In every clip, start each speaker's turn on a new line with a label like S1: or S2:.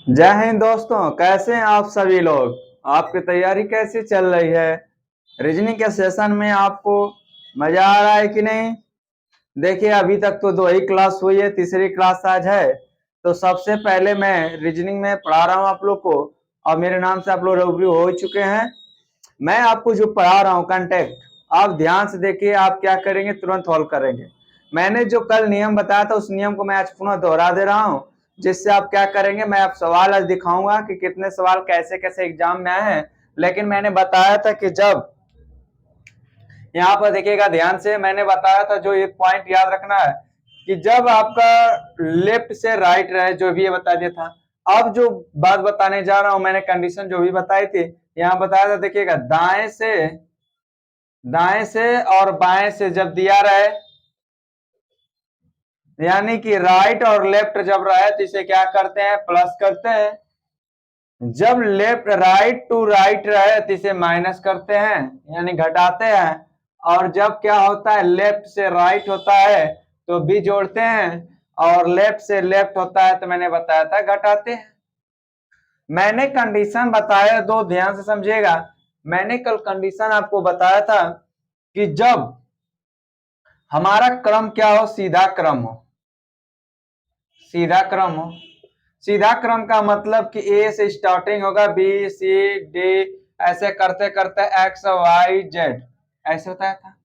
S1: जय हिंद दोस्तों, कैसे हैं आप सभी लोग। आपकी तैयारी कैसी चल रही है। रीजनिंग के सेशन में आपको मजा आ रहा है कि नहीं। देखिए, अभी तक तो 2 ही क्लास हुई है, तीसरी क्लास आज है। तो सबसे पहले मैं रीजनिंग में पढ़ा रहा हूँ आप लोग को, और मेरे नाम से आप लोग रूबरू हो चुके हैं। मैं आपको जो पढ़ा रहा हूँ कंटेक्ट, आप ध्यान से देखिए। आप क्या करेंगे, तुरंत हॉल करेंगे। मैंने जो कल नियम बताया था उस नियम को मैं आज पुनः दोहरा दे रहा हूँ, जिससे आप क्या करेंगे, मैं आप सवाल आज दिखाऊंगा कि कितने सवाल कैसे कैसे एग्जाम में आए हैं। लेकिन मैंने बताया था कि जब यहाँ पर देखिएगा ध्यान से, मैंने बताया था जो एक पॉइंट याद रखना है कि जब आपका लेफ्ट से राइट रहे, जो भी ये बता दिया था। अब जो बात बताने जा रहा हूं, मैंने कंडीशन जो भी बताई थी यहाँ बताया था। देखिएगा दाएं से और बाएं से जब दिया रहे, यानी कि राइट और लेफ्ट जब रहे तो इसे क्या करते हैं, प्लस करते हैं। जब लेफ्ट राइट टू राइट रहे तो इसे माइनस करते हैं, यानी घटाते हैं। और जब क्या होता है, लेफ्ट से राइट होता है तो भी जोड़ते हैं, और लेफ्ट से लेफ्ट होता है तो मैंने बताया था घटाते हैं। मैंने कंडीशन बताया, दो ध्यान से समझिएगा। मैंने कल कंडीशन आपको बताया था कि जब हमारा क्रम क्या हो, सीधा क्रम हो। सीधा क्रम हो, सीधा क्रम का मतलब कि ए से स्टार्टिंग होगा, बी सी डी, ऐसे करते करते एक्स वाई जेड, ऐसे होता है था।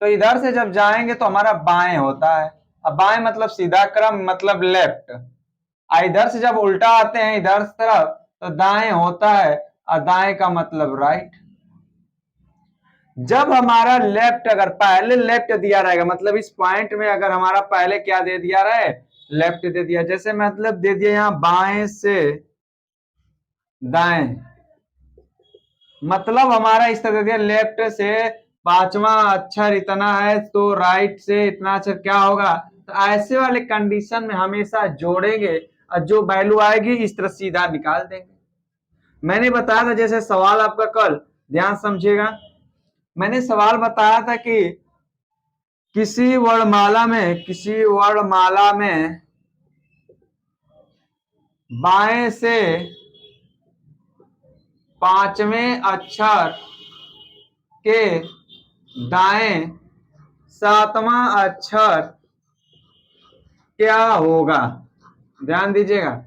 S1: तो इधर से जब जाएंगे तो हमारा बाएं होता है। अब बाएं मतलब सीधा क्रम, मतलब लेफ्ट। इधर से जब उल्टा आते हैं इधर तरफ तो दाएं होता है, और दाएं का मतलब राइट। जब हमारा लेफ्ट अगर पहले लेफ्ट दिया रहेगा, मतलब इस पॉइंट में अगर हमारा पहले क्या दे दिया रहे, लेफ्ट दे दिया। जैसे मतलब दे दिया यहाँ बाएं से दाएं, मतलब हमारा इस तरह दे दिया लेफ्ट से पांचवा अक्षर इतना है तो राइट से इतना अक्षर क्या होगा। तो ऐसे वाले कंडीशन में हमेशा जोड़ेंगे, और जो वैल्यू आएगी इस तरह सीधा निकाल देंगे। मैंने बताया था, जैसे सवाल आपका कल ध्यान समझिएगा, मैंने सवाल बताया था कि किसी वर्णमाला में बाएं से पांचवें अक्षर के दाएं सातवां अक्षर क्या होगा। ध्यान दीजिएगा,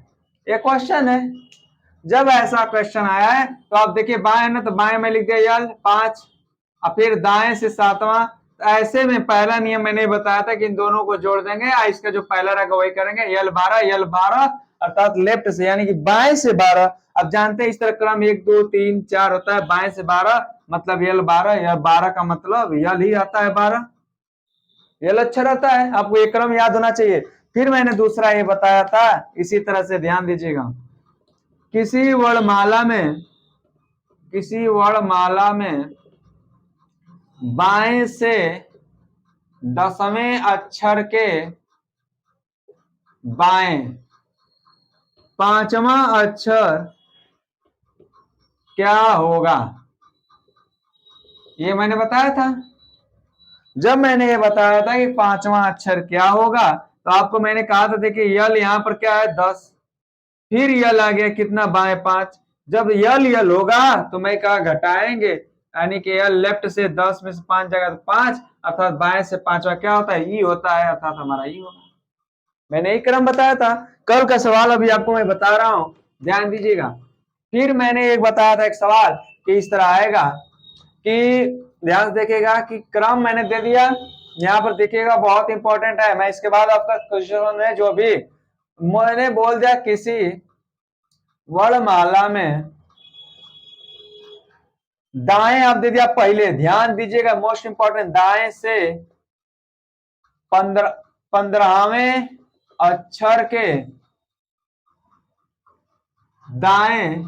S1: ये क्वेश्चन है। जब ऐसा क्वेश्चन आया है तो आप देखिए, बाएं ना तो बाएं में लिख दिया यल 5, और फिर दाएं से सातवां। ऐसे में पहला नियम मैंने बताया था कि इन दोनों को जोड़ देंगे, इसका जो पहला रहेगा वही करेंगे, यल 12 अर्थात लेफ्ट से, यानी कि बाएं से 12। अब जानते हैं इस तरह क्रम 1 2 3 4 होता है, बाएं से 12 मतलब यल 12, यल 12 का मतलब यल ही आता है 12। यल अच्छा रहता है, आपको ये क्रम याद होना चाहिए। फिर मैंने दूसरा ये बताया था, इसी तरह से ध्यान दीजिएगा। किसी वर्णमाला में बाएं से 10वें अक्षर के बाएं पांचवा अक्षर क्या होगा, ये मैंने बताया था। जब मैंने ये बताया था कि पांचवा अक्षर क्या होगा, तो आपको मैंने कहा था, देखिए यल यहाँ पर क्या है 10, फिर यल आ गया कितना, बाएं 5। जब यल यल होगा तो मैं कहा घटाएंगे, यानी कि यल लेफ्ट से 10 में से 5 जाएगा तो 5, अर्थात बाएं से पांचवा क्या होता है, ई होता है, अर्थात हमारा ई होगा। मैंने एक क्रम बताया था। कल का सवाल अभी आपको मैं बता रहा हूं, ध्यान दीजिएगा। फिर मैंने एक बताया था एक सवाल कि इस तरह आएगा कि, ध्यान से देखिएगा कि क्रम मैंने दे दिया, यहाँ पर देखिएगा बहुत इंपॉर्टेंट है। मैं इसके बाद आपका क्वेश्चन है जो भी मैंने बोल दिया, किसी वर्णमाला में दाएं आप दे दिया पहले, ध्यान दीजिएगा मोस्ट इंपॉर्टेंट, दाएं से 15वें अक्षर के दाएं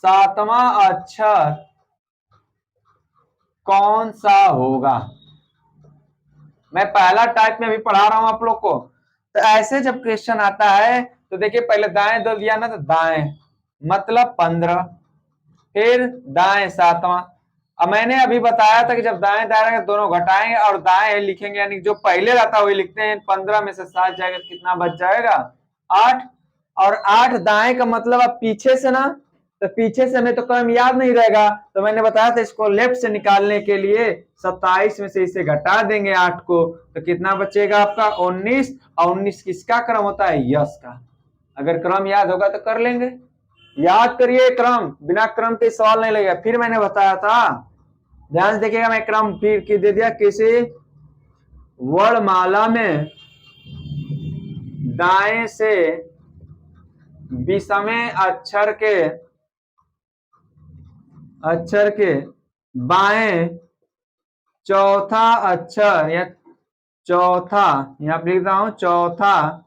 S1: सातवां अक्षर कौन सा होगा। मैं पहला टाइप में भी पढ़ा रहा हूं आप लोग को। तो ऐसे जब क्वेश्चन आता है तो देखिए, पहले दाएं दो दिया ना, तो दाएं मतलब 15, फिर दाएं सातवां। अब मैंने अभी बताया था कि जब दाएं दाएं दोनों घटाएंगे और दाएं लिखेंगे, यानी जो पहले रहता है वही लिखते हैं। 15 में से 7 जाएगा, कितना बच जाएगा 8, और 8 दाएं का मतलब अब पीछे से ना, तो पीछे से हमें तो क्रम याद नहीं रहेगा, तो मैंने बताया था इसको लेफ्ट से निकालने के लिए 27 में से इसे घटा देंगे 8 को, तो कितना बचेगा आपका 19। और 19 किसका क्रम होता है? यस का। अगर क्रम याद होगा तो कर लेंगे, याद करिए क्रम, बिना क्रम के सवाल नहीं लगेगा। फिर मैंने बताया था, ध्यान से देखिएगा, मैं क्रम फिर दे दिया, किसी वर्णमाला में दाएं से 20वें अक्षर के बाएं चौथा अक्षर या चौथा, यहां पर लिख रहा हूं, चौथा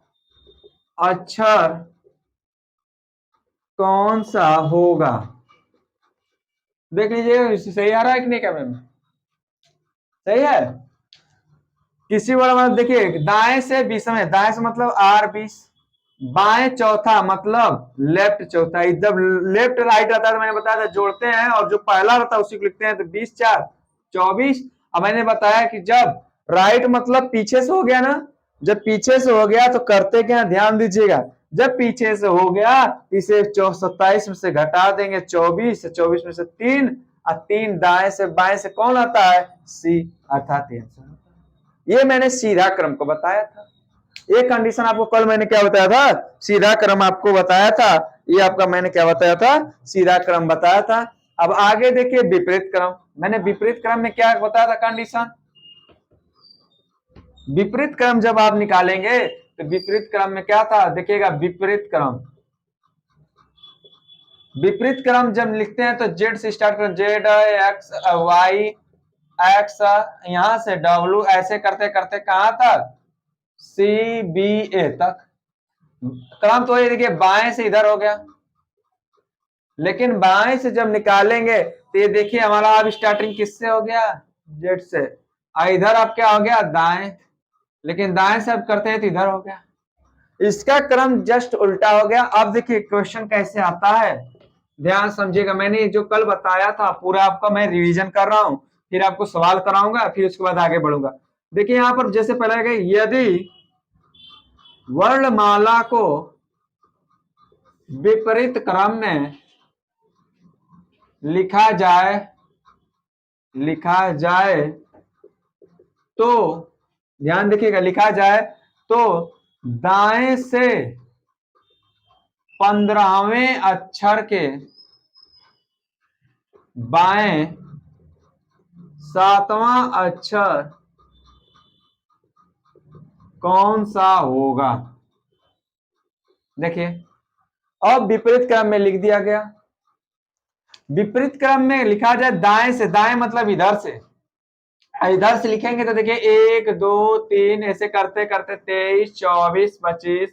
S1: अक्षर कौन सा होगा? देख लीजिए सही आ रहा है कि नहीं कैमरे में? सही है। किसी वर्ड में देखिए, दाएं से 20वें, दाएं से मतलब R20, बाएं चौथा मतलब लेफ्ट चौथा। जब लेफ्ट राइट रहता है तो मैंने बताया था जोड़ते हैं, और जो पहला रहता है उसी को लिखते हैं, तो 20 4 24। अब मैंने बताया कि जब राइट मतलब पीछे से हो गया ना, जब पीछे से हो गया तो करते क्या, ध्यान दीजिएगा, जब पीछे से हो गया इसे 27 में से घटा देंगे 24, 24 में से 3, और 3 दाएं से बाएं से कौन आता है? C, अर्थात ये मैंने सीधा क्रम को बताया था। ये कंडीशन आपको कल मैंने क्या बताया था? सीधा क्रम आपको बताया था। ये आपका मैंने क्या बताया था? सीधा क्रम बताया था। अब आगे देखिए विपरीत क्रम। मैंने विपरीत क्रम में क्या बताया था कंडीशन? विपरीत क्रम जब आप निकालेंगे तो विपरीत क्रम में क्या था? देखिएगा, विपरीत क्रम जब लिखते हैं तो जेड से स्टार्ट कर, जेड एक्स वाई एक्स, यहां से डब्ल्यू, ऐसे करते करते कहां तक? CBA तक। क्रम तो ये देखिए बाएं से इधर हो गया, लेकिन बाएं से जब निकालेंगे तो ये देखिए हमारा अब स्टार्टिंग किससे हो गया? जेड से। इधर अब क्या हो गया? दाएं, लेकिन दाएं से अब करते हैं तो इधर हो गया। इसका क्रम जस्ट उल्टा हो गया। अब देखिए क्वेश्चन कैसे आता है, ध्यान समझिएगा। मैंने जो कल बताया था पूरा आपका मैं रिवीजन कर रहा हूं, फिर आपको सवाल कराऊंगा, फिर उसके बाद आगे बढ़ूंगा। देखिए यहां पर जैसे पहले, यदि वर्णमाला को विपरीत क्रम में लिखा जाए तो ध्यान देखिएगा, लिखा जाए तो दाएं से 15वें अक्षर के बाएं 7वां अक्षर कौन सा होगा? देखिए अब विपरीत क्रम में लिख दिया गया। विपरीत क्रम में लिखा जाए दाएं से, दाएं मतलब इधर से, इधर से लिखेंगे तो देखिए 1 2 3 ऐसे करते करते 23 24 25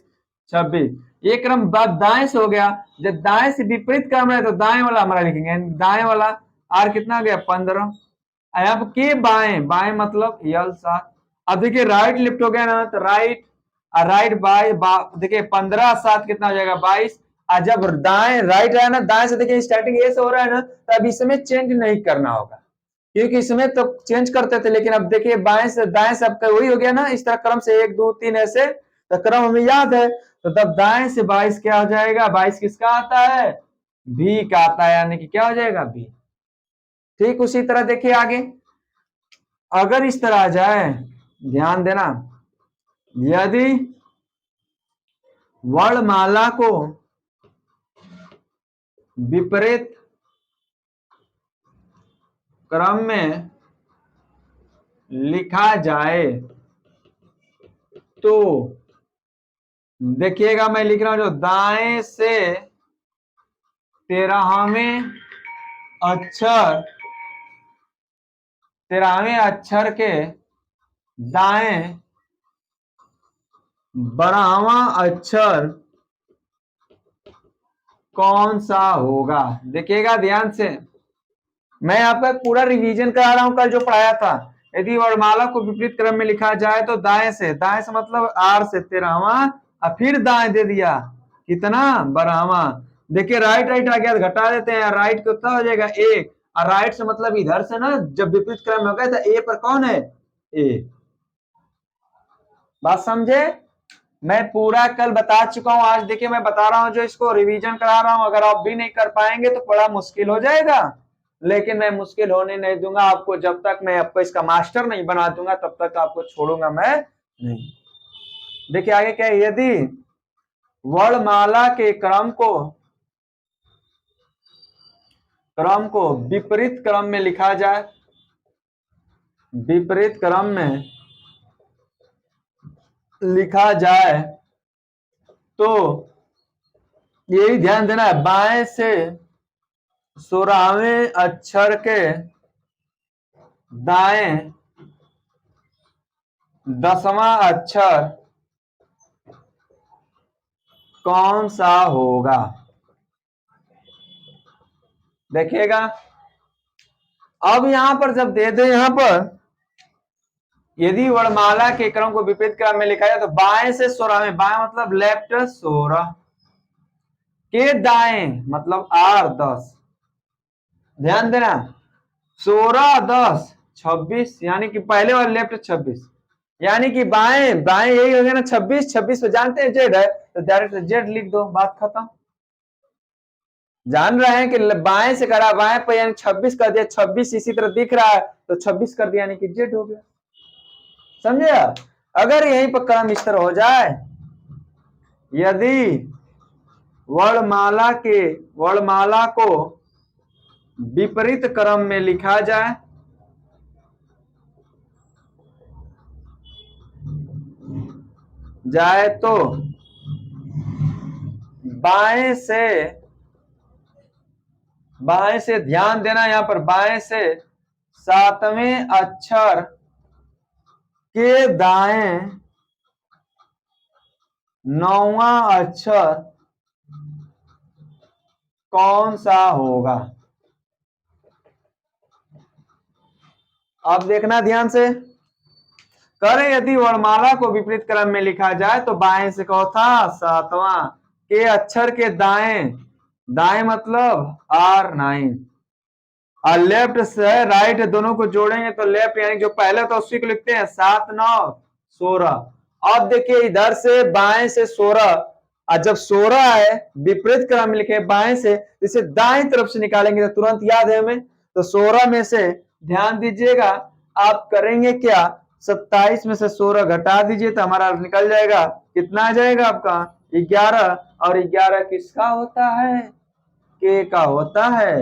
S1: 26, ये क्रम दाएं से हो गया। जब दाएं से विपरीत क्रम है तो दाएं वाला हमारा लिखेंगे, दाएं वाला आर कितना हो गया? 15। अब के बाएं, बाएं मतलब यल 7। अब देखिए राइट लेफ्ट हो गया ना, तो राइट और राइट बाय देखिए 15 7 कितना हो जाएगा? 22। और जब दाएं राइट है ना, दाएं से देखिए स्टार्टिंग ए से हो रहा है ना, तो अब इसमें चेंज नहीं करना होगा, क्योंकि इसमें तो चेंज करते थे, लेकिन अब देखिए बाएं से दाएं से आपका वही हो गया ना, इस तरह क्रम से 1 2 3 ऐसे, तो क्रम हमें याद है। तो तब दाएं से 22 क्या हो जाएगा? 22 किसका आता है? भी का आता है, यानी कि क्या हो जाएगा? भी। ठीक उसी तरह देखिए आगे, अगर इस तरह आ जाए, ध्यान देना, यदि वर्णमाला को विपरीत क्रम में लिखा जाए तो देखिएगा, मैं लिख रहा हूं, जो दाएं से 13वें अक्षर के दाएं 12वां अक्षर कौन सा होगा? देखिएगा ध्यान से, मैं आपका पूरा रिवीजन करा रहा हूं कल जो पढ़ाया था। यदि वर्णमाला को विपरीत क्रम में लिखा जाए तो दाएं से मतलब आर से 13वां, और फिर दाएं दे दिया कितना? 12वां। देखिए राइट राइट आ गया तो घटा देते हैं, राइट कितना हो जाएगा? 1, और राइट से मतलब इधर से ना, जब विपरीत क्रम में हो गया तो ए पर कौन है? ए। बात समझे? मैं पूरा कल बता चुका हूं, आज देखिए मैं बता रहा हूं, जो इसको रिवीजन करा रहा हूं। अगर आप भी नहीं कर पाएंगे तो बड़ा मुश्किल हो जाएगा, लेकिन मैं मुश्किल होने नहीं दूंगा आपको। जब तक मैं आपको इसका मास्टर नहीं बना दूंगा तब तक आपको छोड़ूंगा मैं नहीं। देखिए आगे क्या है, यदि वर्णमाला के क्रम को विपरीत क्रम में लिखा जाए, विपरीत क्रम में लिखा जाए तो यही ध्यान देना है, बाएं से 16वें अक्षर के दाएं 10वां अक्षर कौन सा होगा। देखिएगा, अब यहां पर जब दे दे, यहां पर यदि वर्णमाला के क्रम को विपरीत क्रम में लिखा जाए तो बाएं से 16वें, बाएं मतलब लेफ्ट 16 के दाएं मतलब आर 10, ध्यान देना 16 10 26, यानी कि पहले वाले लेफ्ट 26, यानी कि बाएं बाएं यही हो गया ना 26, 26 पे जानते हैं जेड है तो डायरेक्ट जेड लिख दो, बात खत्म। जान रहे हैं कि बाएं से करा बाएं पर यानी 26 कर दिया, 26 इसी तरह दिख रहा है तो 26 कर दिया यानी कि जेड हो गया, समझे। अगर यहीं पर क्रम इस तरह हो जाए, यदि वर्णमाला को विपरीत क्रम में लिखा जाए तो बाएं से ध्यान देना, यहां पर बाएं से 7वें अक्षर के दाएं 9वां अक्षर कौन सा होगा। अब देखना ध्यान से, करें यदि वर्णमाला को विपरीत क्रम में लिखा जाए तो बाएं से कहो था 7वां के अक्षर के दाएं, दाएं मतलब R9, और लेफ्ट से राइट दोनों को जोड़ेंगे तो लेफ्ट, यानी जो पहले तो उसी को लिखते हैं 7 9 16। अब देखिए इधर से बाएं से 16, और जब 16 है विपरीत क्रम में लिखे बाएं से, इसे दाएं तरफ से निकालेंगे तो तुरंत याद है हमें, तो 16 में से ध्यान दीजिएगा आप करेंगे क्या, 27 में से 16 घटा दीजिए तो हमारा निकल जाएगा, कितना आ जाएगा आपका 11, और 11 किसका होता है, के का होता है।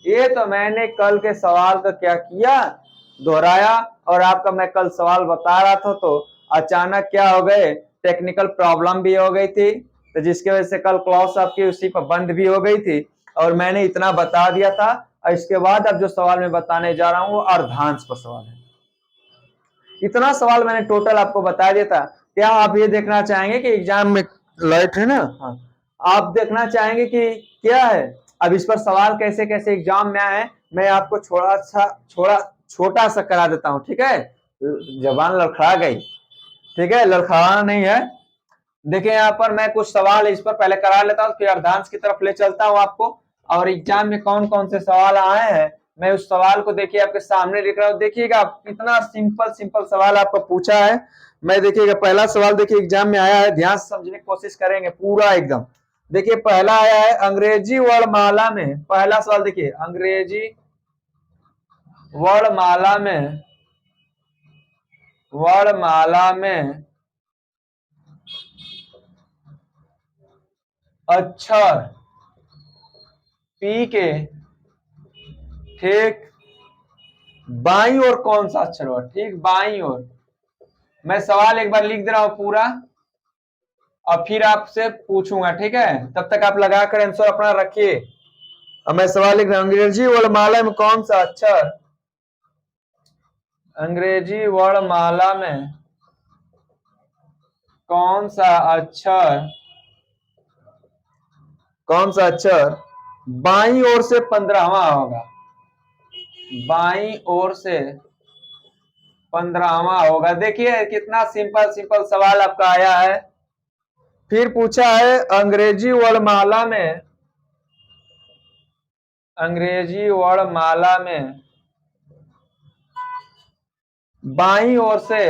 S1: ये तो मैंने कल के सवाल का क्या किया, दोहराया, और आपका मैं कल सवाल बता रहा था तो अचानक क्या हो गए, टेक्निकल प्रॉब्लम भी हो गई थी, तो जिसकी वजह से कल क्लास आपकी उसी पर बंद भी हो गई थी, और मैंने इतना बता दिया था। और इसके बाद अब जो सवाल मैं बताने जा रहा हूं वो अर्धांश पर सवाल है। इतना सवाल मैंने टोटल आपको बता दिया था। क्या आप ये देखना चाहेंगे कि एग्जाम में लाइट है ना, हाँ, आप देखना चाहेंगे कि क्या है, अब इस पर सवाल कैसे कैसे एग्जाम में आए मैं आपको छोटा सा करा देता हूं, ठीक है। जबान लड़खड़ा गई, ठीक है, लड़खड़ाना नहीं है। देखिए यहाँ पर मैं कुछ सवाल इस पर पहले करा लेता हूँ, फिर अर्धांश की तरफ ले चलता हूँ आपको, और एग्जाम में कौन कौन से सवाल आए हैं मैं उस सवाल को देखिए आपके सामने लिख रहा हूँ। देखिएगा कितना सिंपल सिंपल सवाल आपको पूछा है। मैं देखिएगा पहला सवाल देखिए एग्जाम में आया है, ध्यान से समझने की कोशिश करेंगे पूरा एकदम। देखिए पहला आया है अंग्रेजी वर्णमाला में, पहला सवाल देखिए अंग्रेजी वर्णमाला में अक्षर पी के ठीक बाईं ओर कौन सा अक्षर हुआ, ठीक बाईं ओर। मैं सवाल एक बार लिख दे रहा हूं पूरा और फिर आपसे पूछूंगा, ठीक है, तब तक आप लगा कर आंसर अपना रखिए। अब मैं सवाल लिख रहा हूं, अंग्रेजी वर्णमाला में कौन सा अक्षर, अंग्रेजी वर्णमाला में कौन सा अक्षर बाईं ओर से 15वां होगा, बाईं ओर से 15वां होगा। देखिए कितना सिंपल सिंपल सवाल आपका आया है। फिर पूछा है अंग्रेजी वर्णमाला में बाईं ओर से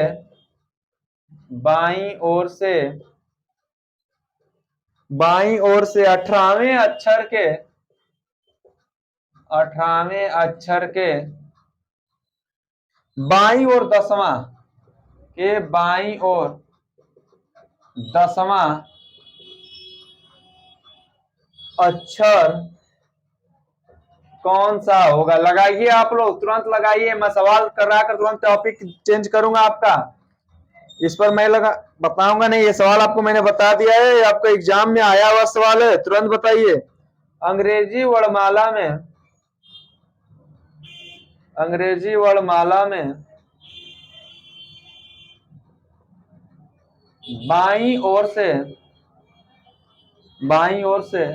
S1: बाईं ओर से 18वें अक्षर के बाईं ओर 10वां के बाईं ओर 10वां अक्षर कौन सा होगा? लगाइए आप लोग, तुरंत लगाइए। मैं सवाल करा कर तुरंत टॉपिक चेंज करूंगा आपका। इस पर मैं लगा बताऊंगा नहीं, ये सवाल आपको मैंने बता दिया है, आपका एग्जाम में आया हुआ सवाल है, तुरंत बताइए। अंग्रेजी वर्णमाला में बाईं ओर से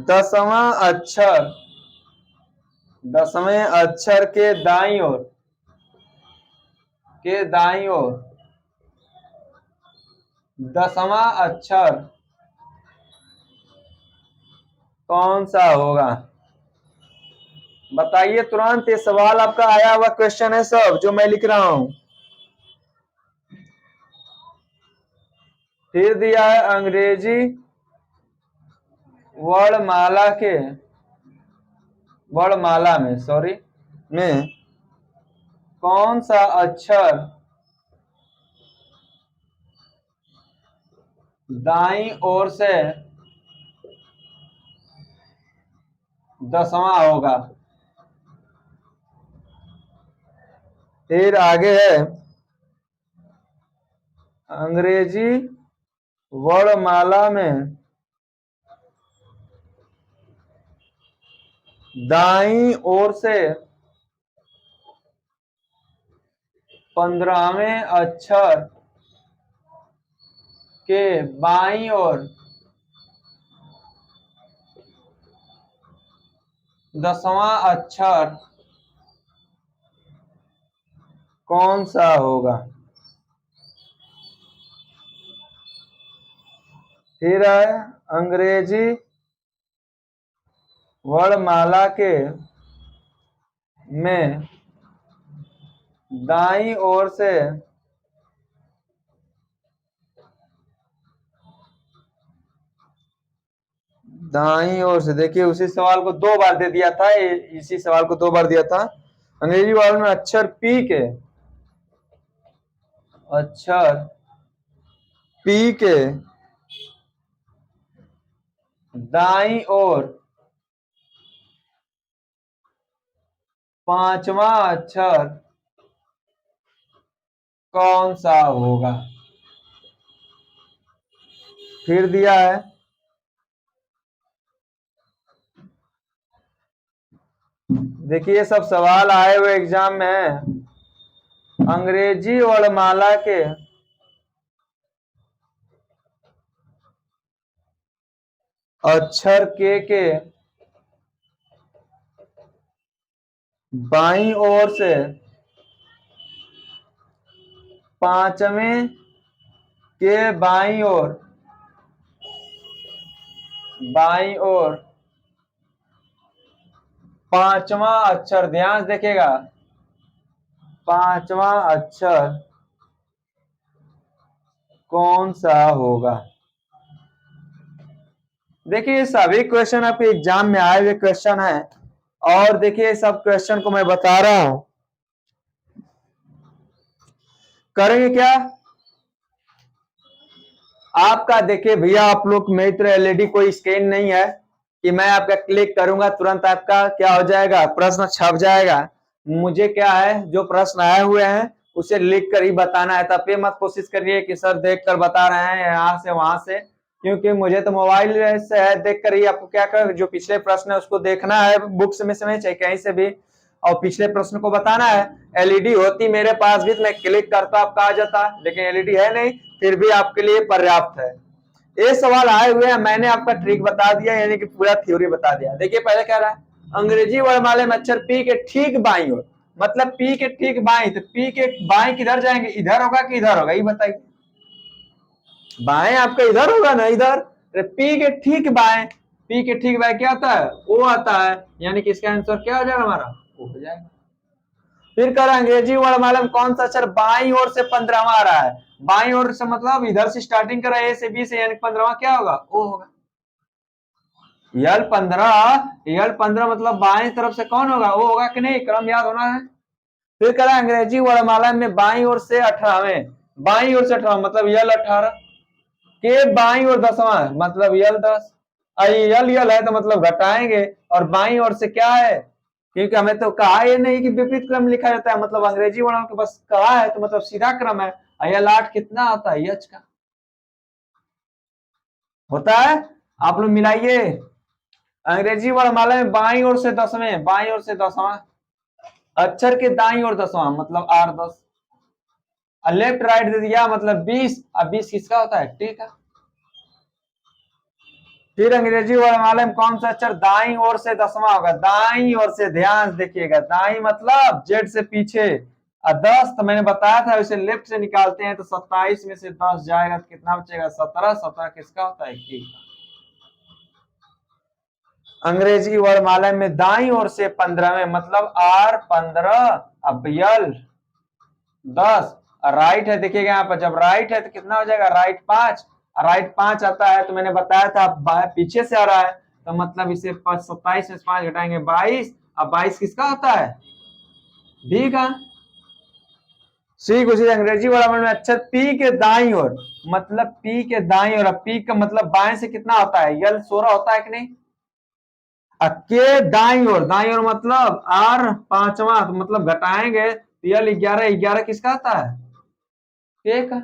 S1: 10वां अक्षर 10वें अक्षर के दाईं ओर 10वां अक्षर कौन सा होगा? बताइए तुरंत। ये सवाल आपका आया हुआ क्वेश्चन है सब जो मैं लिख रहा हूं। फिर दिया है अंग्रेजी वर्णमाला में कौन सा अक्षर दाईं ओर से 10वां होगा? फिर आगे है अंग्रेजी वर्णमाला में दाईं ओर से 15वें अक्षर के बाईं ओर 10वां अक्षर कौन सा होगा? फिर है अंग्रेजी वर्णमाला के में दाईं ओर से देखिए, उसी सवाल को 2 बार दे दिया था, इसी सवाल को 2 बार दिया था। अंग्रेजी वर्ड में अक्षर पी के दाईं ओर 5वां अक्षर कौन सा होगा? फिर दिया है देखिए, ये सब सवाल आए हुए एग्जाम में है। अंग्रेजी वर्णमाला के अक्षर के बाईं ओर से 5वें के बाईं ओर 5वां अक्षर, ध्यान से देखिएगा, 5वां अक्षर कौन सा होगा? देखिए, सभी क्वेश्चन आपके एग्जाम में आए हुए क्वेश्चन है, और देखिए सब क्वेश्चन को मैं बता रहा हूं। करेंगे क्या आपका? देखिए भैया, आप लोग मित्र एलईडी कोई स्कैन नहीं है कि मैं आपका क्लिक करूंगा तुरंत आपका क्या हो जाएगा, प्रश्न छप जाएगा। मुझे क्या है, जो प्रश्न आए हुए हैं उसे लिख कर ही बताना है। तब ये मत कोशिश करिए कि सर देख कर बता रहे हैं यहाँ से वहां से, क्योंकि मुझे तो मोबाइल से है, देख कर ही आपको क्या कर, जो पिछले प्रश्न है उसको देखना है, बुक्स में से चाहे कहीं से भी, और पिछले प्रश्न को बताना है। एलईडी होती मेरे पास भी तो मैं क्लिक करता, आपका आ जाता, लेकिन एलईडी है नहीं, फिर भी आपके लिए पर्याप्त है। ये सवाल आए हुए हैं, मैंने आपका ट्रिक बता दिया, यानी कि पूरा थ्योरी बता दिया। देखिए पहले कह रहा है अंग्रेजी वर्णमाला में अक्षर पी के ठीक बाईं ओर, मतलब पी के ठीक बाईं, तो पी के बाईं किधर जाएंगे? इधर होगा कि इधर होगा, ये बताइए। बाएं आपका इधर होगा ना, इधर। पी के ठीक बाएं, पी के ठीक बाएं क्या आता है? ओ आता है, यानी कि इसका आंसर क्या हो जाएगा हमारा? ओ हो जाएगा। फिर कर अंग्रेजी वर्णमाला में कौन सा अक्षर बाईं ओर से 15वां आ रहा है? बाईं ओर से मतलब इधर से स्टार्टिंग कर ए से बी से, यानी 15वां क्या होगा? ओ होगा। यल 15 मतलब बाएं तरफ से कौन होगा? वो होगा कि नहीं? क्रम याद होना है। फिर कह रहा है अंग्रेजी वर्णमाला में बाईं ओर से 18वें, बाईं ओर से 18 मतलब यल 18 के बाईं ओर 10वां मतलब यल 10। यल यल है तो मतलब घटाएंगे, और बाईं ओर से क्या है? क्योंकि हमें तो कहा ये नहीं कि विपरीत क्रम लिखा जाता है, मतलब अंग्रेजी वर्णों के बस कहा है तो मतलब सीधा क्रम है। यल 8 कितना आता है? यच का होता है। आप लोग मिलाइए। अंग्रेजी वर्णमाला में बाईं ओर से 10वें, बाईं ओर से 10वां अक्षर के दाईं ओर 10वां मतलब आर 10, लेफ्ट राइट दे दिया मतलब 20। अब 20 किसका होता है? टी का। फिर अंग्रेजी वर्णमाला में कौन सा अक्षर दाईं ओर से 10वां होगा? दाईं ओर से, ध्यान देखिएगा, दाईं मतलब जेड से पीछे। 10 तो मैंने बताया था उसे लेफ्ट से निकालते हैं तो 27 में से 10 जाएगा तो कितना बचेगा? 17। 17 किसका होता है? की। अंग्रेजी वर्णमाला में दाईं ओर से 15वें मतलब आर 15, अब यल 10, राइट है देखिएगा यहाँ पर, जब राइट है तो कितना हो जाएगा? राइट 5, राइट 5 आता है तो मैंने बताया था पीछे से आ रहा है तो मतलब इसे 27 में 5 घटाएंगे 22। अब 22 किसका होता है? बी का। सी कुछ अंग्रेजी वर्णमाला में अक्षर पी के दाईं ओर मतलब पी के दाईं ओर, पी का मतलब बाएं से कितना होता है? यल 16 होता है कि नहीं? के दाईं ओर, दाईं ओर मतलब आर 5वां तो मतलब घटाएंगे यल 11, 11 किसका आता है? के का।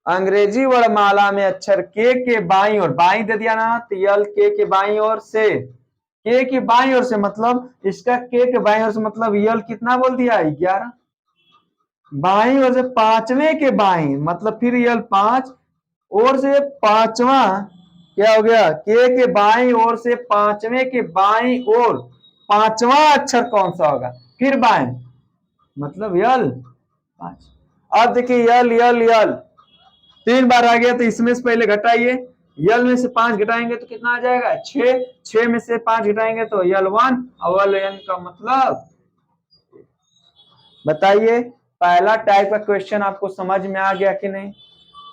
S1: अंग्रेजी वर्णमाला में अक्षर के बाईं ओर, बाईं दे दिया ना तो यल के बाईं ओर से, के की बाईं ओर से मतलब इसका के बाईं ओर से मतलब यल कितना बोल दिया? 11। बाईं ओर से 5वें के बाईं मतलब फिर यल 5 और से 5वां क्या हो गया? के बाईं ओर से 5वें के बाईं ओर 5वां अक्षर कौन सा होगा? फिर बाएं मतलब यल 5। अब देखिए यल यल यल 3 बार आ गया तो इसमें से पहले घटाइए, यल में से 5 घटाएंगे तो कितना आ जाएगा? 6। 6 में से 5 घटाएंगे तो यल 1, अवल एन का मतलब। बताइए पहला टाइप का क्वेश्चन आपको समझ में आ गया कि नहीं?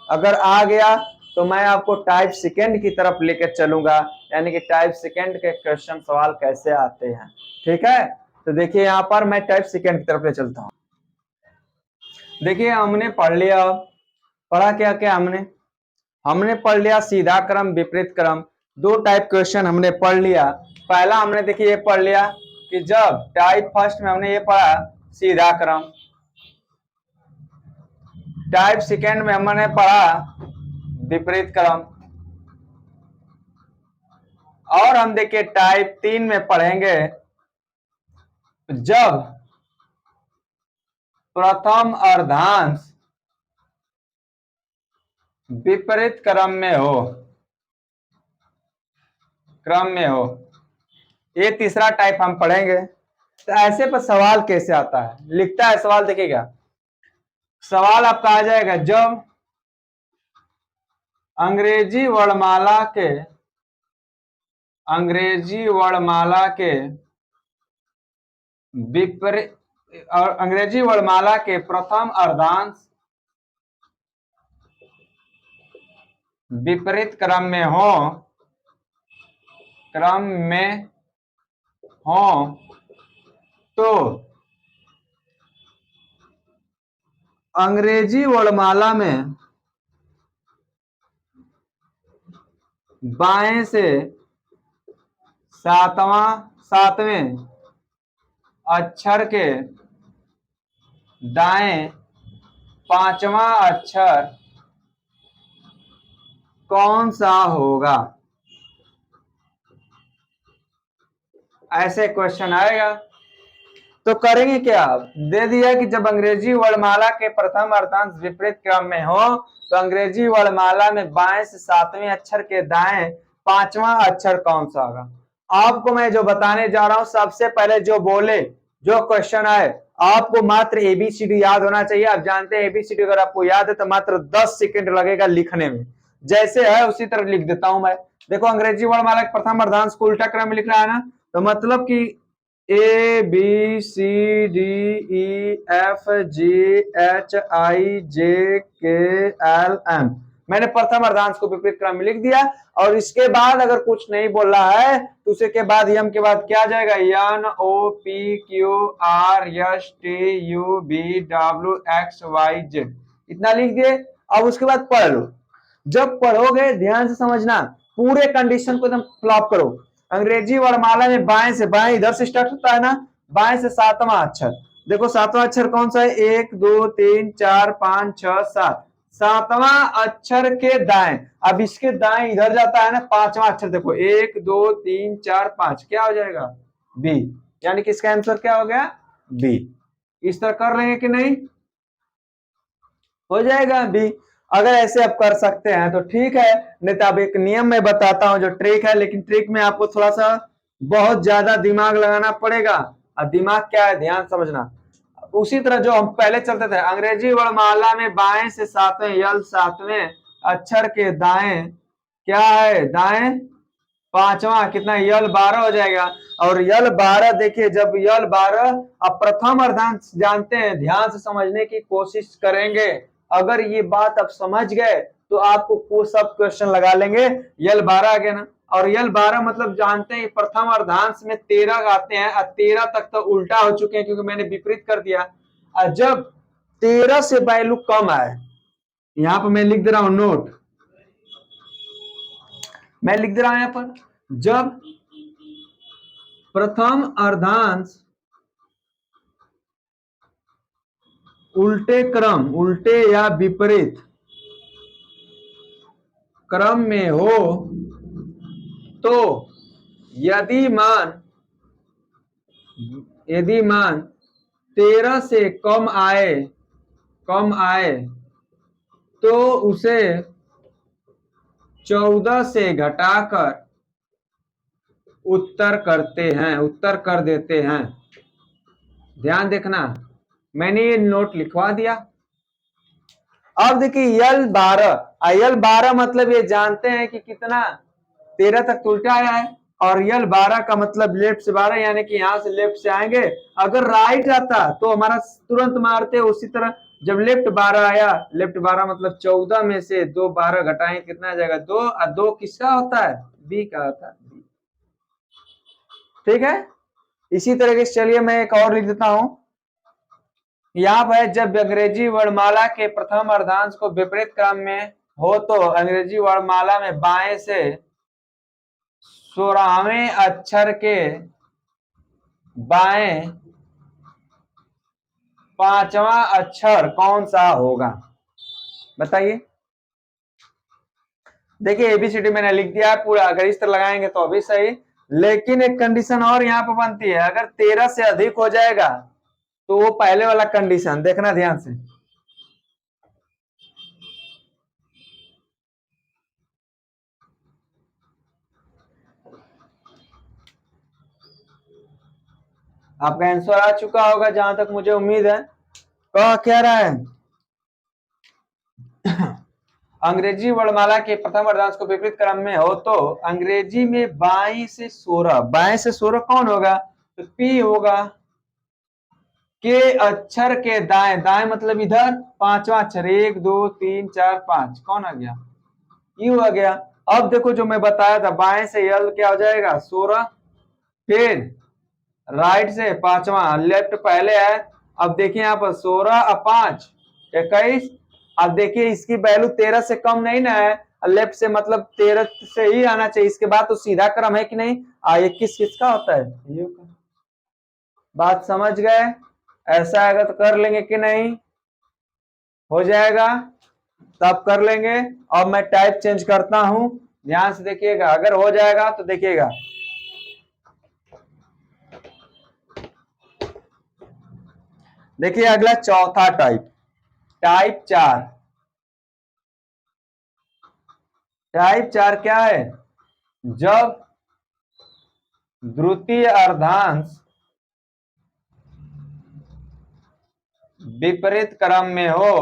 S1: अगर आ गया तो मैं आपको टाइप सेकंड की तरफ लेकर चलूंगा, यानी कि टाइप सेकंड के क्वेश्चन सवाल कैसे आते हैं। ठीक है, तो देखिए यहाँ पर मैं टाइप सेकंड की तरफ ले चलता हूँ। देखिए हमने पढ़ लिया, पढ़ा क्या क्या हमने पढ़ लिया सीधा क्रम विपरीत क्रम, 2 टाइप क्वेश्चन हमने पढ़ लिया। पहला हमने देखिए ये पढ़ लिया कि जब टाइप फर्स्ट में हमने ये पढ़ा सीधा क्रम, टाइप सेकंड में हमने पढ़ा विपरीत क्रम, और हम देखिए टाइप 3 में पढ़ेंगे जब प्रथम अर्धांश विपरीत क्रम में हो, क्रम में हो। ये तीसरा टाइप हम पढ़ेंगे। तो ऐसे पर सवाल कैसे आता है? लिखता है सवाल, देखिएगा सवाल आपका आ जाएगा जब अंग्रेजी वर्णमाला के, अंग्रेजी वर्णमाला के विपरीत और अंग्रेजी वर्णमाला के प्रथम अर्धांश विपरीत क्रम में हो, क्रम में हो तो अंग्रेजी वर्णमाला में बाएं से सातवें अक्षर के दाएं 5वां अक्षर कौन सा होगा? ऐसे क्वेश्चन आएगा तो करेंगे क्या? दे दिया कि जब अंग्रेजी वर्णमाला के प्रथम अर्धांश विपरीत क्रम में हो तो अंग्रेजी वर्णमाला में बाएं से 7वें अक्षर के दाएं 5वां अक्षर कौन सा होगा। आपको मैं जो बताने जा रहा हूं, सबसे पहले जो बोले जो क्वेश्चन आए आपको मात्र एबीसीडी याद होना चाहिए। आप जानते हैं एबीसीडी अगर आपको याद है तो मात्र 10 सेकंड लगेगा लिखने में, जैसे है उसी तरह लिख देता हूं मैं। देखो अंग्रेजी वर्णमाला के प्रथम अर्धांश को उल्टा क्रम में लिख रहा है ना, तो मतलब कि A B C D E F G H I J K L M. मैंने प्रथम अर्धांश को विपरीत क्रम में लिख दिया। और इसके बाद अगर कुछ नहीं बोल रहा है तो उसे के बाद यम के बाद क्या आ जाएगा, N O P Q R S T U V W X Y Z, इतना लिख दिए। अब उसके बाद पढ़ लो। जब पढ़ोगे ध्यान से समझना, पूरे कंडीशन को एकदम फ्लॉप करो। अंग्रेजी वर्णमाला में बाएं से, बाएं इधर से स्टार्ट होता है ना, बाएं से सातवां अक्षर। देखो सातवां अक्षर कौन सा है, 1 2 3 4 5 6 7, सातवां अक्षर के दाएं। अब इसके दाएं इधर जाता है ना पांचवां अक्षर, देखो 1 2 3 4 5, क्या हो जाएगा, बी। यानी कि इसका आंसर क्या हो गया, बी। इस तरह कर लेंगे कि नहीं, हो जाएगा बी। अगर ऐसे आप कर सकते हैं तो ठीक है, नहीं तो अब एक नियम में बताता हूं जो ट्रिक है, लेकिन ट्रिक में आपको थोड़ा सा बहुत ज्यादा दिमाग लगाना पड़ेगा। और दिमाग क्या है ध्यान समझना। उसी तरह जो हम पहले चलते थे, अंग्रेजी वर्णमाला में बाएं से सातवें यल सातवें अक्षर के दाएं क्या है, दाएं पांचवा कितना, यल 12 हो जाएगा। और यल 12 देखिए, जब यल 12, अब प्रथम अर्धांश जानते हैं, ध्यान से समझने की कोशिश करेंगे। अगर ये बात आप समझ गए तो आपको सब क्वेश्चन लगा लेंगे। यल 12 आ गया ना, और यल 12 मतलब जानते हैं प्रथम अर्धांश में 13 आते हैं, और 13 तक तो उल्टा हो चुके हैं क्योंकि मैंने विपरीत कर दिया। और जब 13 से वैल्यू कम आए, यहां पर मैं लिख दे रहा हूं नोट, मैं लिख दे रहा हूं यहां पर, जब प्रथम अर्धांश उल्टे क्रम, उल्टे या विपरीत क्रम में हो तो यदि मान 13 से कम आए तो उसे 14 से घटाकर उत्तर कर देते हैं। ध्यान देखना, मैंने ये नोट लिखवा दिया। अब देखिए यल 12 मतलब ये जानते हैं कि कितना, 13 तक तो उल्टा आया है, और यल 12 का मतलब लेफ्ट से 12, यानी कि यहां से लेफ्ट से आएंगे। अगर राइट आता तो हमारा तुरंत मारते, उसी तरह जब लेफ्ट 12 आया, लेफ्ट 12 मतलब 14 में से 2 12 घटाएंगे, कितना आ जाएगा, 2। और 2 किसका होता है, बी का होता है। ठीक है, इसी तरीके से चलिए मैं एक और लिख देता हूं। यहाँ पर जब अंग्रेजी वर्णमाला के प्रथम अर्धांश को विपरीत क्रम में हो तो अंग्रेजी वर्णमाला में बाएं से 16वें अक्षर के बाएं पांचवा अक्षर कौन सा होगा, बताइए। देखिए एबीसीडी मैंने लिख दिया है पूरा, अगर इस तरह लगाएंगे तो अभी सही, लेकिन एक कंडीशन और यहाँ पर बनती है, अगर 13 से अधिक हो जाएगा तो वो पहले वाला कंडीशन देखना ध्यान से। आपका आंसर आ चुका होगा जहां तक मुझे उम्मीद है। क्या रहा है, अंग्रेजी वर्णमाला के प्रथम अर्धांश को विपरीत क्रम में हो तो अंग्रेजी में बाएं से 16 कौन होगा, तो पी होगा। के अक्षर के दाएं, दाएं मतलब इधर पांचवा अक्षर, 1 2 3 4 5, कौन आ गया, यू आ गया। अब देखो जो मैं बताया था, बाएं से यल क्या हो जाएगा 16, फिर राइट से पांचवा, लेफ्ट पहले है। अब देखिए यहाँ पर 16 और 5 21। अब देखिए इसकी वैल्यू 13 से कम नहीं ना है, लेफ्ट से मतलब 13 से ही आना चाहिए, इसके बाद तो सीधा क्रम है कि नहीं। 21 किसका होता है, यू का। बात समझ गए, ऐसा आएगा तो कर लेंगे कि नहीं, हो जाएगा तब कर लेंगे। अब मैं टाइप चेंज करता हूं, ध्यान से देखिएगा, अगर हो जाएगा तो देखिएगा। देखिए अगला चौथा टाइप, टाइप 4। टाइप 4 क्या है, जब द्वितीय अर्धांश विपरीत क्रम में हो,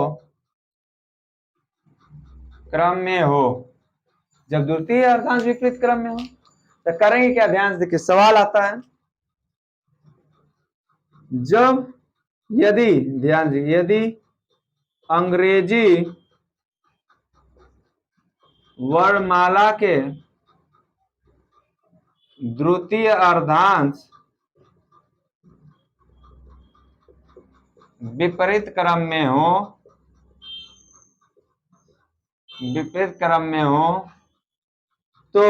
S1: जब द्वितीय अर्धांश विपरीत क्रम में हो तो करेंगे क्या, ध्यान से देखिए सवाल आता है। जब यदि ध्यान दीजिए, यदि अंग्रेजी वर्णमाला के द्वितीय अर्धांश विपरीत क्रम में हो, तो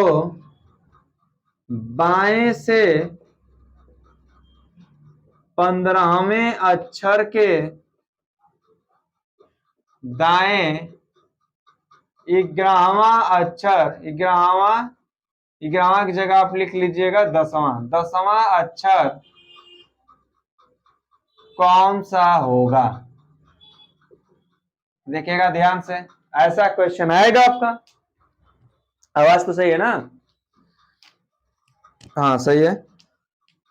S1: बाएं से 15वें अक्षर के दाएं 11वां अक्षर, 11वां की जगह आप लिख लीजिएगा 10वां अक्षर कौन सा होगा। देखिएगा ध्यान से, ऐसा क्वेश्चन आएगा आपका। आवाज तो सही है ना? हाँ सही है।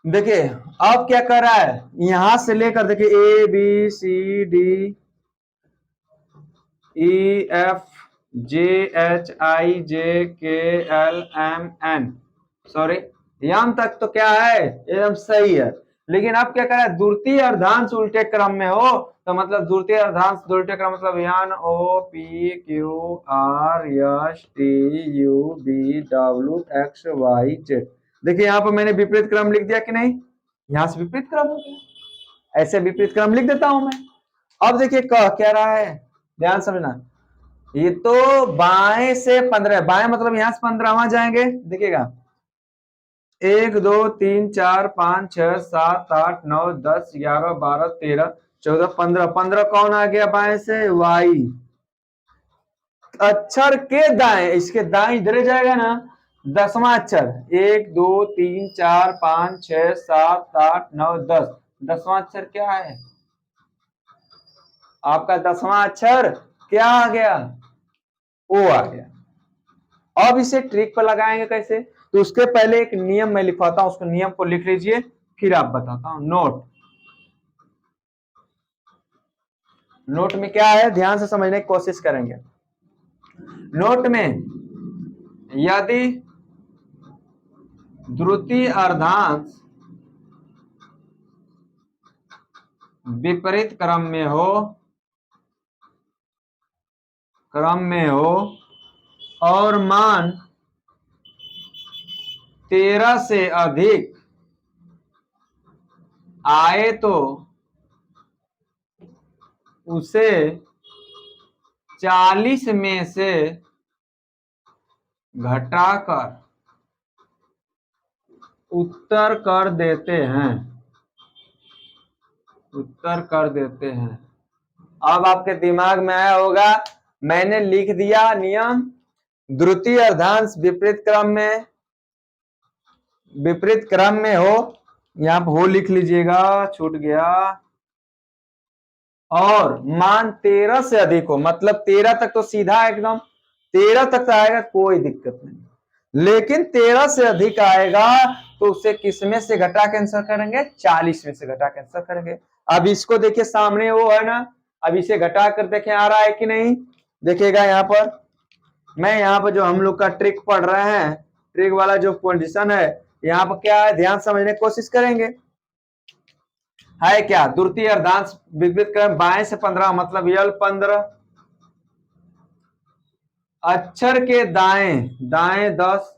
S1: देखिए अब क्या कर रहा है, यहां से लेकर देखिए A B C D E F J H I J K L M N, sorry M तक तो क्या है, एकदम सही है। लेकिन अब क्या कर रहा है, द्वितीय अर्धांश उल्टे क्रम में हो, तो मतलब द्वितीय अर्धांश उल्टे क्रम मतलब N O P Q R S T U V W X Y Z. देखिए यहाँ पर मैंने विपरीत क्रम लिख दिया कि नहीं, यहां से विपरीत क्रम हो गया, ऐसे विपरीत क्रम लिख देता हूं मैं। अब देखिए कह क्या रहा है, ध्यान समझना, ये तो बाएं से 15, बाएं मतलब यहां से 15वां जाएंगे। देखिएगा 1 2 3 4 5 6 7 8 9 10 11 12 13 14 15, 15 कौन आ गया बाएं से, वाई। अक्षर के दाएं, इसके दाएं इधर जाएगा ना, 10वां अक्षर 1 2 3 4 5 6 7 8 9 10, 10वां अक्षर क्या है आपका, 10वां अक्षर क्या आ गया, ओ आ गया। अब इसे ट्रिक पर लगाएंगे कैसे, तो उसके पहले एक नियम मैं लिखवाता हूं, उसको नियम को लिख लीजिए फिर आप बताता हूं। नोट में क्या है, ध्यान से समझने की कोशिश करेंगे। नोट में यदि द्वितीय अर्धांश विपरीत क्रम में हो और मान 13 से अधिक आए तो उसे 40 में से घटाकर उत्तर कर देते हैं। अब आपके दिमाग में आया होगा, मैंने लिख दिया नियम, द्वितीय अर्धांश विपरीत क्रम में हो, यहां पर हो लिख लीजिएगा, छूट गया, और मान 13 से अधिक हो, मतलब 13 तक तो सीधा एकदम 13 तक आएगा कोई दिक्कत नहीं, लेकिन 13 से अधिक आएगा तो उसे किस में से घटा के आंसर करेंगे, 40 में से घटा के आंसर करेंगे। अब इसको देखिए सामने वो है ना, अब इसे घटा कर देखें आ रहा है कि नहीं। देखिएगा यहाँ पर मैं, यहाँ पर जो हम लोग का ट्रिक पढ़ रहे हैं, ट्रिक वाला जो पोजीशन है यहाँ पर क्या है, ध्यान समझने की कोशिश करेंगे। है क्या, द्वितीय अर्धांश विपरीत क्रम, बाएं से 15 मतलब यल 15, अक्षर के दाएं 10,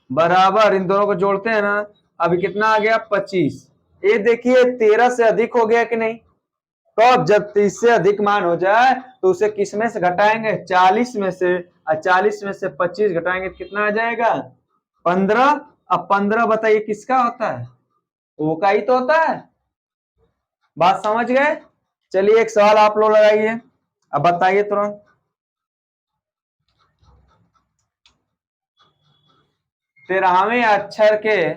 S1: बराबर इन दोनों को जोड़ते हैं ना, अभी कितना आ गया 25। ये देखिए 13 से अधिक हो गया कि नहीं, तो जब 30 से अधिक मान हो जाए तो उसे किस में से घटाएंगे, 40 में से, और 40 में से 25 घटाएंगे तो कितना आ जाएगा 15। अब 15 बताइए किसका होता है, ओ का ही तो होता है। बात समझ गए। चलिए एक सवाल आप लोग लगाइए, अब बताइए तुरंत। 13वें अक्षर के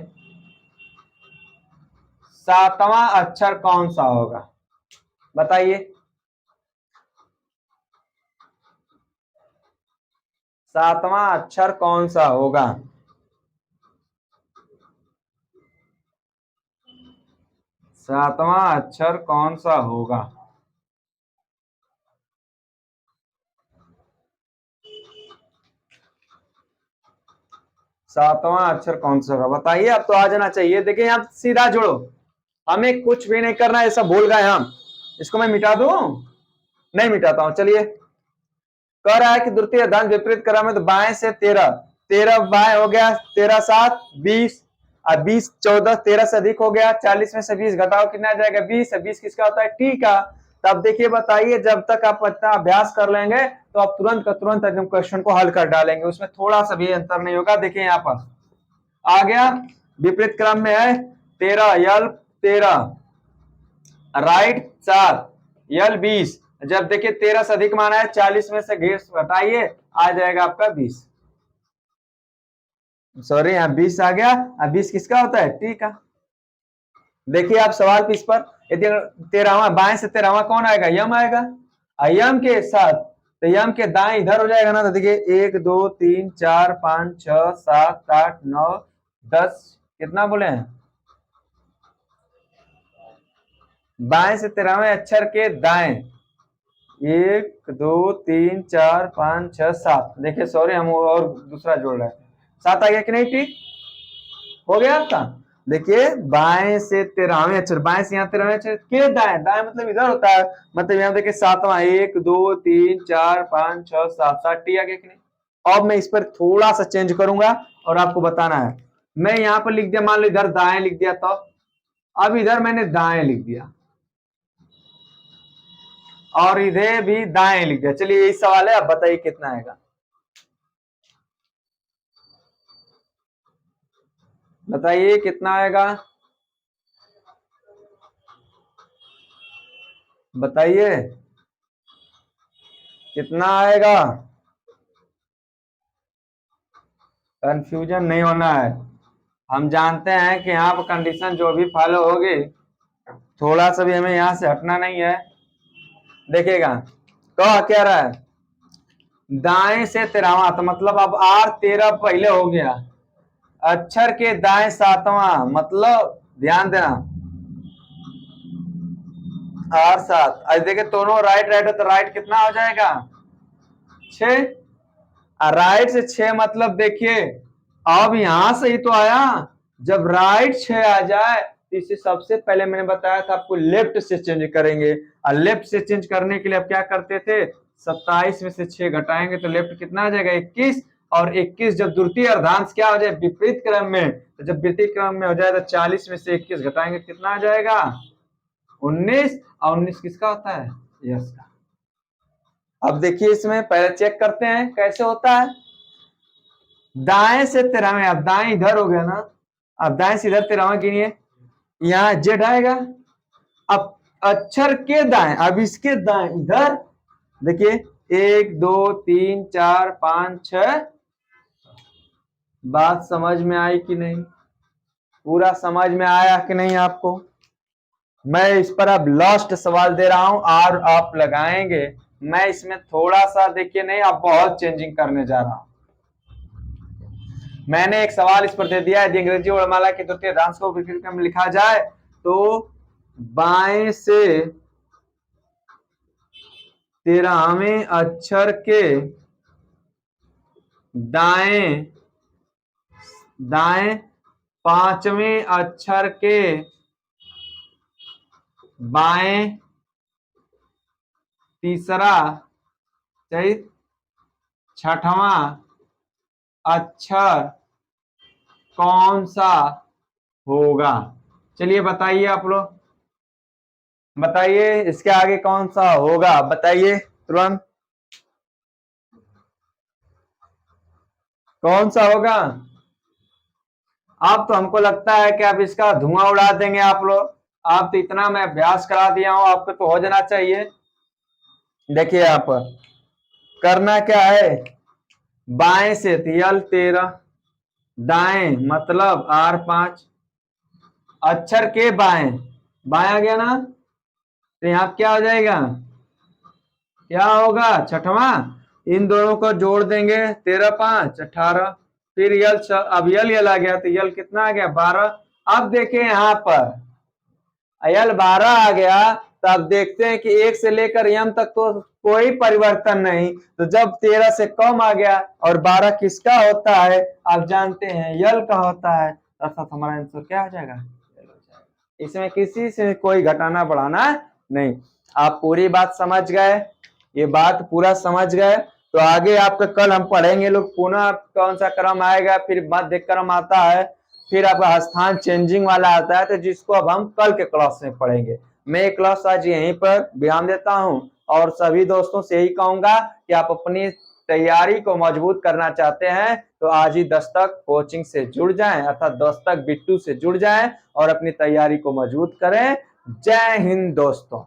S1: 7वां अक्षर कौन सा होगा, बताइए। 7वां अक्षर कौन सा होगा, 7वां अक्षर कौन सा होगा। सातवां अक्षर कौन सा होगा बताइए, अब तो आ जाना चाहिए। देखिए यहां सीधा जोड़ो, हमें कुछ भी नहीं करना है, ऐसा भूल गए हम। इसको मैं मिटा दूं? नहीं मिटाता हूं। चलिए, कह रहा है कि द्वितीय अर्धांश विपरीत क्रम में, तो बाएं से 13, 13 बाएं हो गया, 13 7 20, और 20 14, 13 से अधिक हो गया, 40 में से 20 घटाओ कितना आ जाएगा? 20। 20 किसका होता है? टी का। तब देखिए, बताइए, जब तक आप इतना अभ्यास कर लेंगे तो आप तुरंत का तुरंत एकदम क्वेश्चन को हल कर डालेंगे, उसमें थोड़ा सा भी अंतर नहीं होगा। देखिए यहाँ पर आ गया, विपरीत क्रम में है 13, यल 13, राइट 7, यल 20। जब देखिए 13 से अधिक माना है, 40 में से 20 घटाइए, आ जाएगा आपका 20। सॉरी, यहाँ 20 आ गया। अब 20 किसका होता है? टी का। देखिए आप सवाल पे इस पर, यदि 13वां बाएं से 13वां कौन आएगा? यम आएगा। यम के साथ, तो यम के दाएं इधर हो जाएगा ना, तो देखिए 1 2 3 4 5 6 7 8 9 10, कितना बोले हैं? बाएं से 13वें अक्षर के दाएं 1 2 3 4 5 6 7। देखिए सॉरी, हम और दूसरा जोड़ रहे हैं। 7 आ गया कि नहीं? ठीक हो गया आपका। देखिए बाएं से 13वें अक्षर, बाएं से यहाँ 13वें अक्षर के दाएं, दाएं मतलब इधर होता है, मतलब यहाँ देखिए 7वां 1 2 3 4 5 6 7, 7 टी आ गया कि नहीं? अब मैं इस पर थोड़ा सा चेंज करूंगा और आपको बताना है। मैं यहाँ पर लिख दिया, मान लो इधर दाएं लिख दिया, तो अब इधर मैंने दाएं लिख दिया और इधर भी दाएं लिख दिया। चलिए यही सवाल है, अब बताइए कितना आएगा? बताइए कितना आएगा? बताइए कितना आएगा? कंफ्यूजन नहीं होना है। हम जानते हैं कि यहाँ पर कंडीशन जो भी फॉलो होगी, थोड़ा सा भी हमें यहाँ से हटना नहीं है। देखिएगा कह क्या रहा है, दाएं से 13वां, तो मतलब अब आर 13 पहले हो गया, अक्षर के दाएं 7वां, मतलब ध्यान देना आर 7। आज देखिए दोनों राइट राइट है, तो राइट कितना हो जाएगा? 6। राइट से 6 मतलब देखिए, अब यहां से ही तो आया। जब राइट 6 आ जाए तो इसे सबसे पहले मैंने बताया था आपको लेफ्ट से चेंज करेंगे, और लेफ्ट से चेंज करने के लिए अब क्या करते थे? 27 में से 6 घटाएंगे तो लेफ्ट कितना आ जाएगा? 21। और 21 जब द्वितीय अर्धांश क्या हो जाए? विपरीत क्रम में, तो जब विपरीत क्रम में हो जाए तो 40 में से 21 घटाएंगे कितना आ जाएगा? 19। और 19 किसका होता है? यस का। अब देखिए इसमें पहले चेक करते हैं कैसे होता है। दाएं से 13वें, अब दाएं इधर हो गया ना, अब दाएं से इधर 13वां गिनिए, यहाँ जेड आएगा। अब अक्षर के दाएं, अब इसके दाएं इधर देखिए 1 2 3 4 5 6। बात समझ में आई कि नहीं? पूरा समझ में आया कि नहीं आपको? मैं इस पर अब लास्ट सवाल दे रहा हूं और आप लगाएंगे। मैं इसमें थोड़ा सा देखिए नहीं, अब बहुत चेंजिंग करने जा रहा हूं। मैंने एक सवाल इस पर दे दिया है, यदि अंग्रेजी वर्णमाला के द्वितीय अर्धांश को विपरीत क्रम में लिखा जाए तो बाएं से 13वें अक्षर के दाएं, दाएं 5वें अक्षर के बाएं तीसरा, सही 6वां अक्षर कौन सा होगा? चलिए बताइए आप लोग, बताइए इसके आगे कौन सा होगा? बताइए तुरंत, कौन सा होगा? अब तो हमको लगता है कि आप इसका धुआं उड़ा देंगे आप लोग। आप तो इतना मैं अभ्यास करा दिया हूं, आपको तो हो जाना चाहिए। देखिए यहाँ पर करना क्या है, बाएं से यल 13, दाएं मतलब आर 5, अक्षर के बाएं, बाएं आ गया ना, तो यहाँ क्या हो जाएगा? क्या होगा? 6वां। इन दोनों को जोड़ देंगे, 13 5 18, फिर यल, अब यल आ गया, तो यल कितना आ गया? 12। अब देखें यहाँ पर यल 12 आ गया, तो अब देखते हैं कि 1 से लेकर यम तक तो कोई परिवर्तन नहीं, तो जब 13 से कम आ गया और 12 किसका होता है? आप जानते हैं यल का होता है, अर्थात हमारा आंसर क्या हो जाएगा? इसमें किसी से कोई घटाना बढ़ाना नहीं। आप पूरी बात समझ गए, ये बात पूरा समझ गए। तो आगे आपका कल हम पढ़ेंगे लोग पुनः कौन सा क्रम आएगा, फिर मध्य क्रम आता है, फिर आपका स्थान चेंजिंग वाला आता है, तो जिसको अब हम कल के क्लास में पढ़ेंगे। मैं ये क्लास आज यहीं पर विराम देता हूं और सभी दोस्तों से यही कहूंगा कि आप अपनी तैयारी को मजबूत करना चाहते हैं तो आज ही दस्तक कोचिंग से जुड़ जाएं, अर्थात दस्तक बिट्टू से जुड़ जाएं और अपनी तैयारी को मजबूत करें। जय हिंद दोस्तों।